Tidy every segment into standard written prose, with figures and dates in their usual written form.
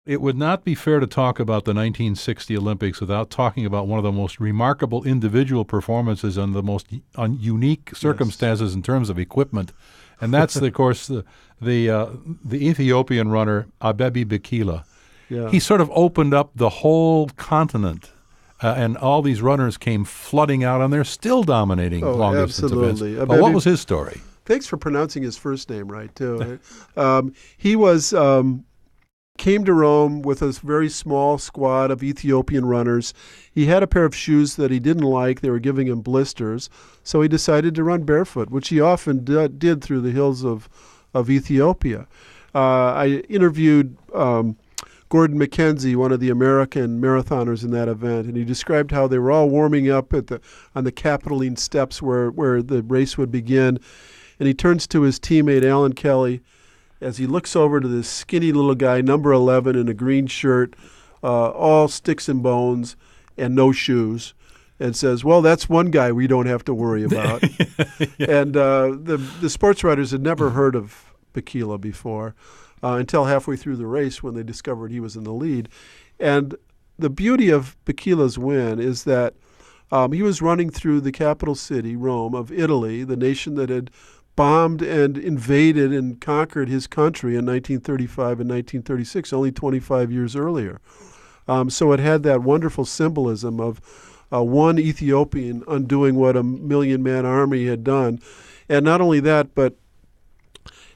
It would not be fair to talk about the 1960 Olympics without talking about one of the most remarkable individual performances and the most unique circumstances in terms of equipment. And that's, of course, the Ethiopian runner, Abebe Bakila. Yeah. He sort of opened up the whole continent, and all these runners came flooding out, and they're still dominating long-distance events. Absolutely. But what was his story? Thanks for pronouncing his first name right, too. He was came to Rome with a very small squad of Ethiopian runners. He had a pair of shoes that he didn't like. They were giving him blisters. So he decided to run barefoot, which he often did through the hills of Ethiopia. I interviewed Gordon McKenzie, one of the American marathoners in that event, and he described how they were all warming up on the Capitoline steps where the race would begin. And he turns to his teammate, Alan Kelly, as he looks over to this skinny little guy, number 11, in a green shirt, all sticks and bones and no shoes, and says, well, that's one guy we don't have to worry about. Yeah. And the sports writers had never heard of Bakila before until halfway through the race when they discovered he was in the lead. And the beauty of Bakila's win is that he was running through the capital city, Rome, of Italy, the nation that had bombed and invaded and conquered his country in 1935 and 1936, only 25 years earlier. So it had that wonderful symbolism of one Ethiopian undoing what a million-man army had done. And not only that, but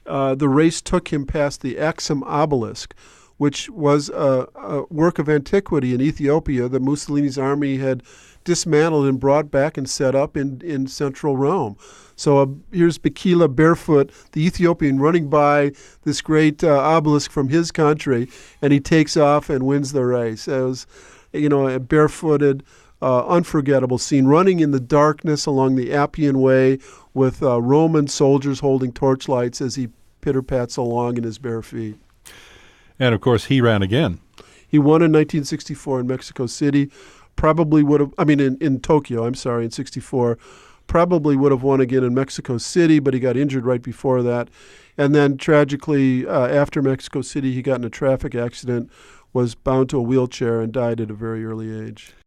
the race took him past the Axum obelisk, which was a work of antiquity in Ethiopia that Mussolini's army had dismantled and brought back and set up in central Rome. So here's Bakila barefoot, the Ethiopian, running by this great obelisk from his country, and he takes off and wins the race. It was, a barefooted, unforgettable scene, running in the darkness along the Appian Way with Roman soldiers holding torchlights as he pitter-pats along in his bare feet. And, of course, he ran again. He won in 1964 in Mexico City. Probably would have, in Tokyo, in 64. Probably would have won again in Mexico City, but he got injured right before that. And then, tragically, after Mexico City, he got in a traffic accident, was bound to a wheelchair, and died at a very early age.